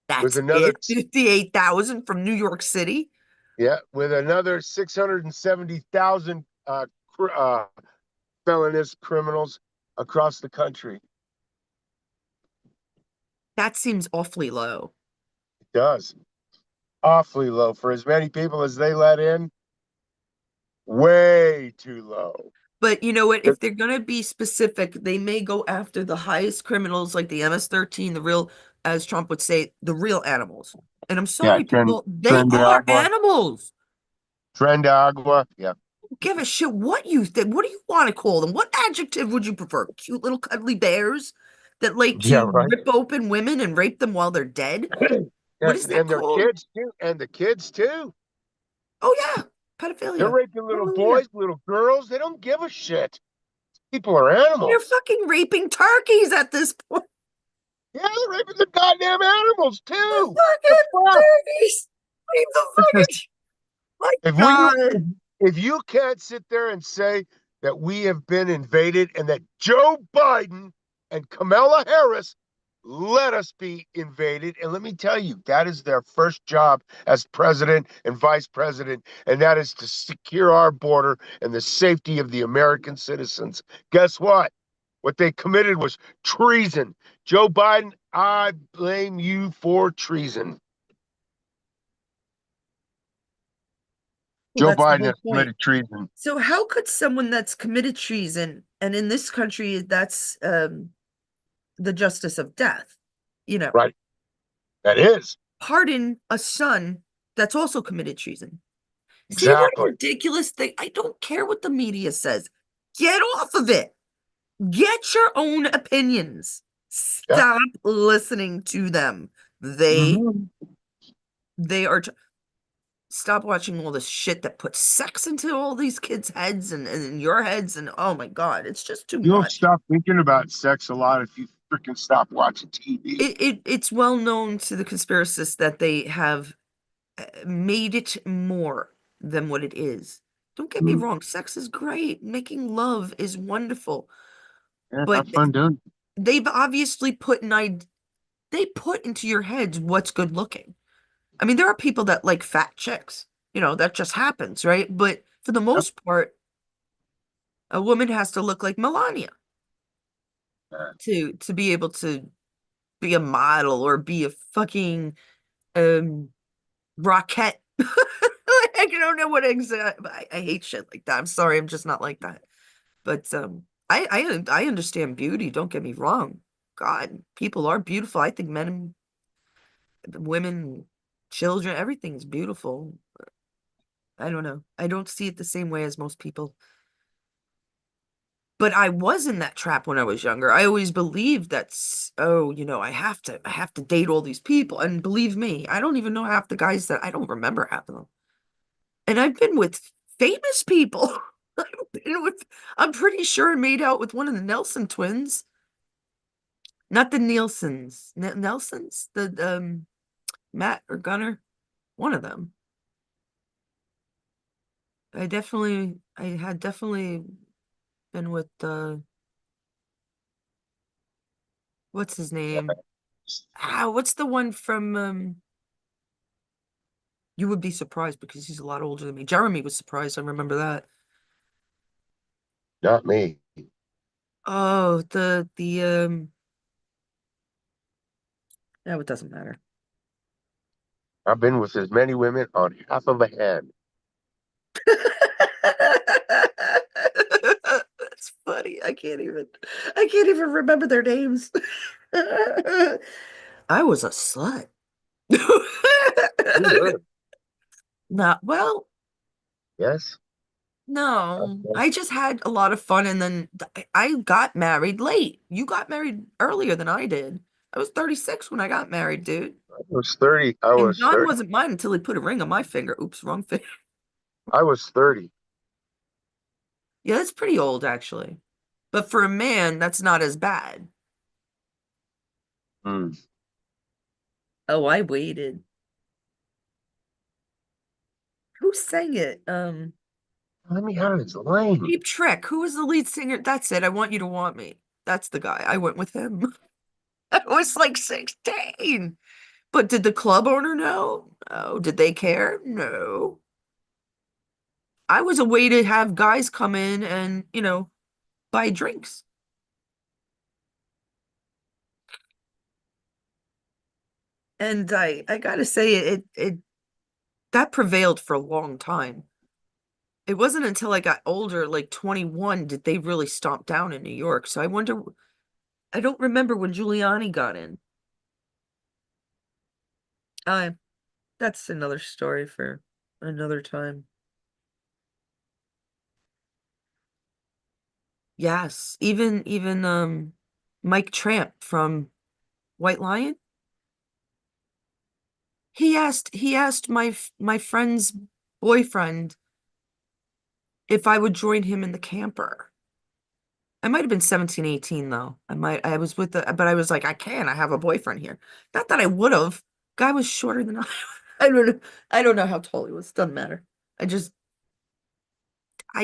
with That's another, it. 58,000 from New York City. yeah, with another 670,000 felonious criminals across the country. That seems awfully low. It does. Awfully low for as many people as they let in. Way too low. But you know what? If they're going to be specific, they may go after the highest criminals like the MS-13, the real, as Trump would say, the real animals. And I'm Yeah, sorry, people, they Tren de are Agua. animals. Tren de Agua. Yeah. Give a shit what you think. What do you want to call them? What adjective would you prefer? Cute little cuddly bears that like Yeah, to right. rip open women and rape them while they're dead? What is that And their called? kids too. And the kids too. Oh yeah, They're pedophilia. raping little Hallelujah. boys, little girls. They don't give a shit. People are They're animals. fucking raping turkeys at this point. Yeah, they're raping the goddamn animals The too. The fucking fuck? turkeys. Leave the This fucking. My If we God. if you can't sit there and say that we have been invaded and that Joe Biden and Kamala Harris let us be invaded, and let me tell you, that is their first job as president and vice president, and that is to secure our border and the safety of the American citizens. Guess what? What they committed was treason. Joe Biden, I blame you for treason. Well, Joe that's the Biden whole has point. committed treason. So how could someone that's committed treason, and in this country that's the justice of death, you know, Right. That is. pardon a son that's also committed treason? See what a Exactly. ridiculous thing. I don't care what the media says. Get off of it. Get your own opinions. Yeah. Stop listening to them. They Mhm. they are Stop watching all this shit that puts sex into all these kids' heads and in your heads, and oh my God, it's just too You'll much. stop thinking about sex a lot if you freaking stop watching TV. It's well known to the conspiracists that they have made it more than what it is. Don't get me Mm, wrong, sex is great. Making love is wonderful. yeah, But have fun doing it. they've obviously they put into your heads what's good looking. I mean, there are people that like fat chicks. That just happens, right? But for the Yep. most part, a woman has to look like Melania Uh, to be able to be a model or be a fucking um rocket. I don't know what exactly. I hate shit like that. I'm sorry, I'm just not like that. But I understand beauty. Don't get me wrong. God, people are beautiful. I think men and women, children, everything's beautiful. I don't know. I don't see it the same way as most people. But I was in that trap when I was younger. I always believed oh, I have to date all these people. And believe me, I don't even know half the guys that I don't remember half of them. And I've been with famous people. I'm pretty sure I made out with one of the Nelson twins. Not the Nielsen's. Nelsons? The Matt or Gunner? One of them. I had definitely been with what's his name? What's the one from you would be surprised because he's a lot older than me. Jeremy was surprised, I remember that. Not me. Oh, the no, it doesn't matter. I've been with as many women on half of a hand. That's funny. I can't even remember their names. I was a slut. You were. Not well, Yes. no. I just had a lot of fun and then I got married late. You got married earlier than I did. I was 36 when I got married, dude. I was 30. I And was John 30. wasn't mine until he put a ring on my finger. Oops, wrong finger. I was 30. Yeah, that's pretty old actually. But for a man, that's not as bad. Hmm. Oh, I waited. Who sang it? Let me out of this lane. Cheap Trick. Who was the lead singer? That's it. I Want You to Want Me. That's the guy. I went with him. I was like 16. But did the club owner know? No. Did they care? No. I was a way to have guys come in and, buy drinks. And I gotta say it that prevailed for a long time. It wasn't until I got older, like 21, did they really stomp down in New York. So I don't remember when Giuliani got in. Uh, that's another story for another time. Yes, even Mike Tramp from White Lion. He asked my friend's boyfriend if I would join him in the camper. I might have been 17, 18 though. I was but I was like, I can, I have a boyfriend here. Not that I would have. Guy was shorter than I. I don't know how tall he was. Doesn't matter. I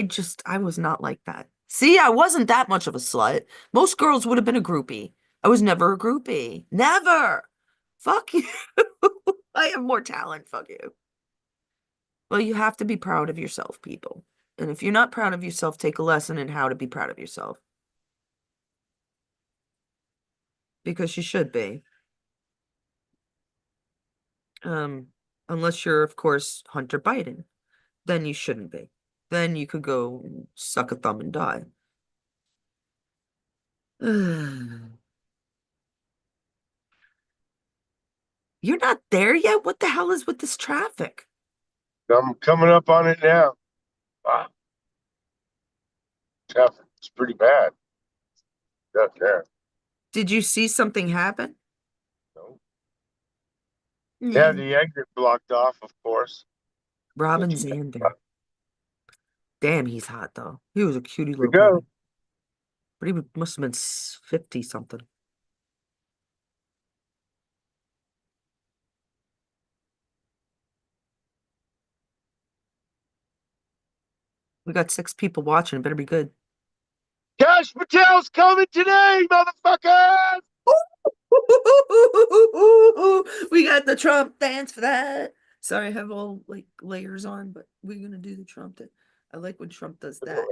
just I was not like that. See, I wasn't that much of a slut. Most girls would have been a groupie. I was never a groupie. Never. Fuck you. I have more talent. Fuck you. Well, you have to be proud of yourself, people. And if you're not proud of yourself, take a lesson in how to be proud of yourself. Because you should be. Um, unless you're, of course, Hunter Biden. Then you shouldn't be. Then you could go suck a thumb and die. You're not there yet? What the hell is with this traffic? I'm coming up on it now. Wow, tough. It's pretty bad. Up there. Did you see something happen? No. Yeah, Yeah. the exit blocked off, of course. Robin Zander. Damn, he's hot though. He was a cutie We little go. guy. But he must have been 50 something. We got 6 people watching. It better be good. Cash Patel's coming today, motherfuckers! We got the Trump dance for that. Sorry, I have all like layers on, but we're gonna do the Trump dance. I like when Trump does that.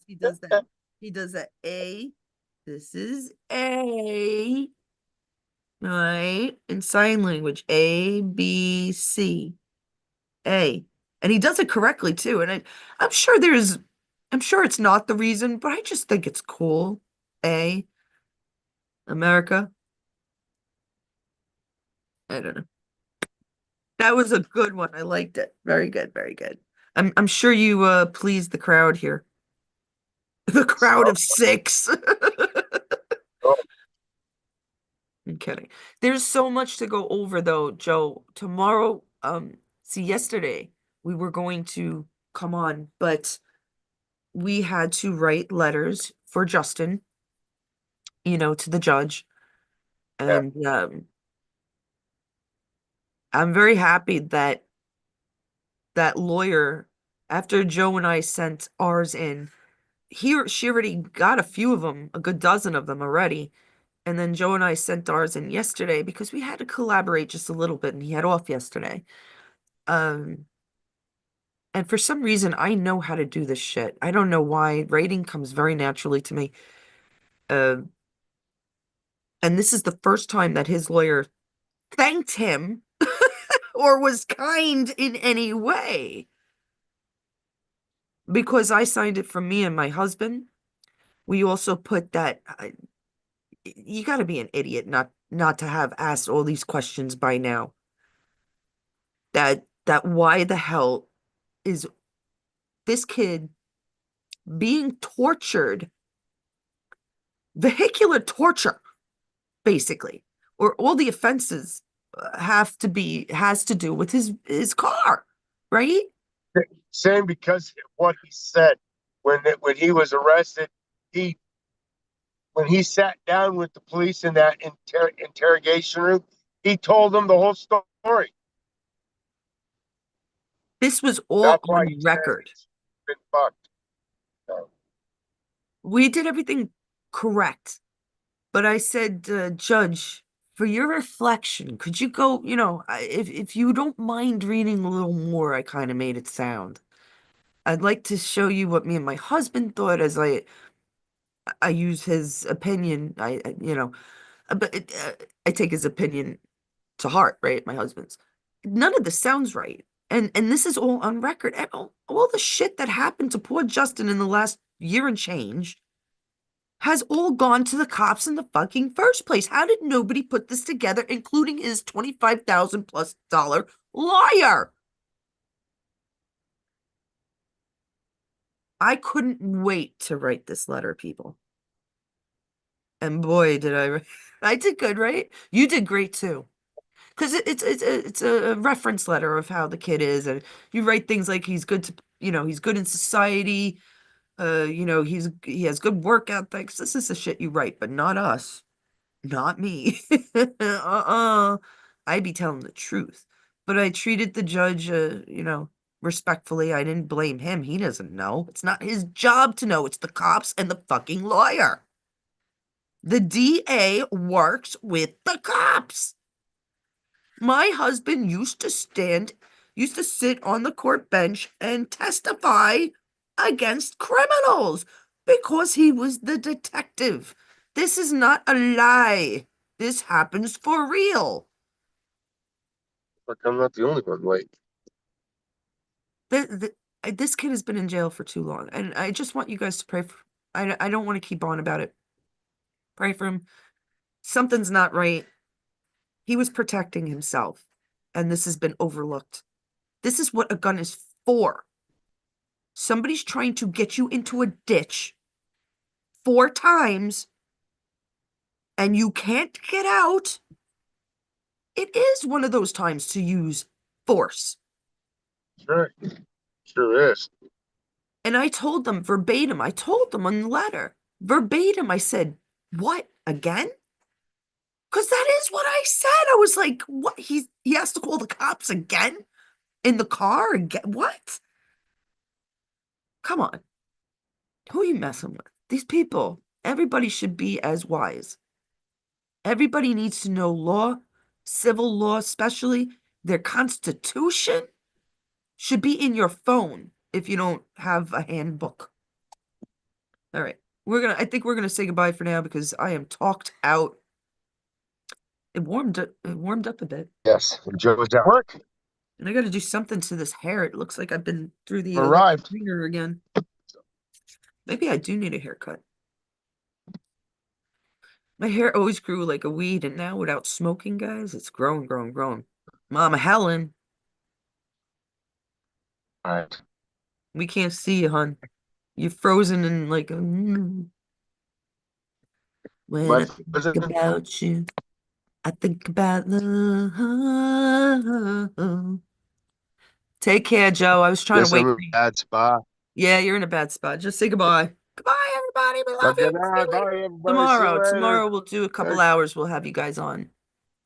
He does that. He does that. A. This is A. Right? In sign language. A, B, C. A. And he does it correctly too. And I'm sure I'm sure it's not the reason, but I just think it's cool. A. America. I don't know. That was a good one. I liked it. Very good, very good. I'm sure you pleased the crowd here. The crowd of 6. Oh, I'm kidding. There's so much to go over though, Joe. Tomorrow, see, yesterday we were going to come on, but we had to write letters for Justin, to the judge. yeah. And I'm very happy that that lawyer, after Joe and I sent ours in, she already got a few of them, a good dozen of them already. And then Joe and I sent ours in yesterday because we had to collaborate just a little bit and he had off yesterday. Um, and for some reason, I know how to do this shit. I don't know why. Writing comes very naturally to me. Uh, and this is the first time that his lawyer thanked him or was kind in any way because I signed it for me and my husband. We also put that you got to be an idiot not to have asked all these questions by now. That why the hell is this kid being tortured, vehicular torture, basically, or all the offenses has to do with his car, right? Same because of what he said when he was arrested. He when he sat down with the police in that interrogation room, he told them the whole story. This was all That's why he on said record. it's been fucked. So, We did everything correct. But I said, Judge, for your reflection, could you go, if you don't mind reading a little more, I kind of made it sound. I'd like to show you what me and my husband thought as I use his opinion. But I take his opinion to heart, right? My husband's. None of this sounds right. And this is all on record. And all the shit that happened to poor Justin in the last year and change has all gone to the cops in the fucking first place. How did nobody put this together, including his $25,000+ lawyer? I couldn't wait to write this letter, people. And boy, did I! I did good, right? You did great too, because it's a reference letter of how the kid is, and you write things like he's good to, he's good in society. He has good work ethics. This is the shit you write, but not us. Not me. I'd be telling the truth. But I treated the judge, respectfully. I didn't blame him. He doesn't know. It's not his job to know. It's the cops and the fucking lawyer. The DA works with the cops. My husband used to sit on the court bench and testify against criminals because he was the detective. This is not a lie. This happens for real. look, I'm not the only one. Wait, This kid has been in jail for too long, and I just want you guys to pray for. I don't want to keep on about it. Pray for him. Something's not right. He was protecting himself, and this has been overlooked. This is what a gun is for. Somebody's trying to get you into a ditch 4 times and you can't get out. It is one of those times to use force. Sure. Sure is. And I told them verbatim, I told them on the letter, verbatim, I said, what, again? Because that is what I said. I was like, what? He has to call the cops again? In the car again? What? Come on. Who are you messing with? These people, everybody should be as wise. Everybody needs to know law, civil law, especially their constitution should be in your phone if you don't have a handbook. All right. I think we're gonna say goodbye for now because I am talked out. It warmed up a bit. Yes. Joe is at work. And I gotta do something to this hair. It looks like I've been through the electric Arrived. ringer again. Maybe I do need a haircut. My hair always grew like a weed, and now without smoking, guys, it's growing, growing, growing. Mama Helen, All right. we can't see you, hon. You're frozen in like when My I think president. about you, I think about love. Take care, Joe. I was trying to Yes, wait I'm in for a you. bad spot. Yeah, you're in a bad spot. Just say goodbye. Goodbye, everybody. We love Okay, you. See you bye, later. everybody. See you Tomorrow. later. Tomorrow we'll do a couple hours. We'll have you guys on.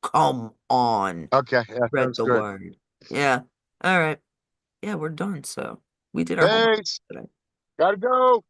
Come on. Okay, yeah, Spread sounds the good. word. Yeah. All right. Yeah, we're done. So we did our homework Thanks. today. Gotta go.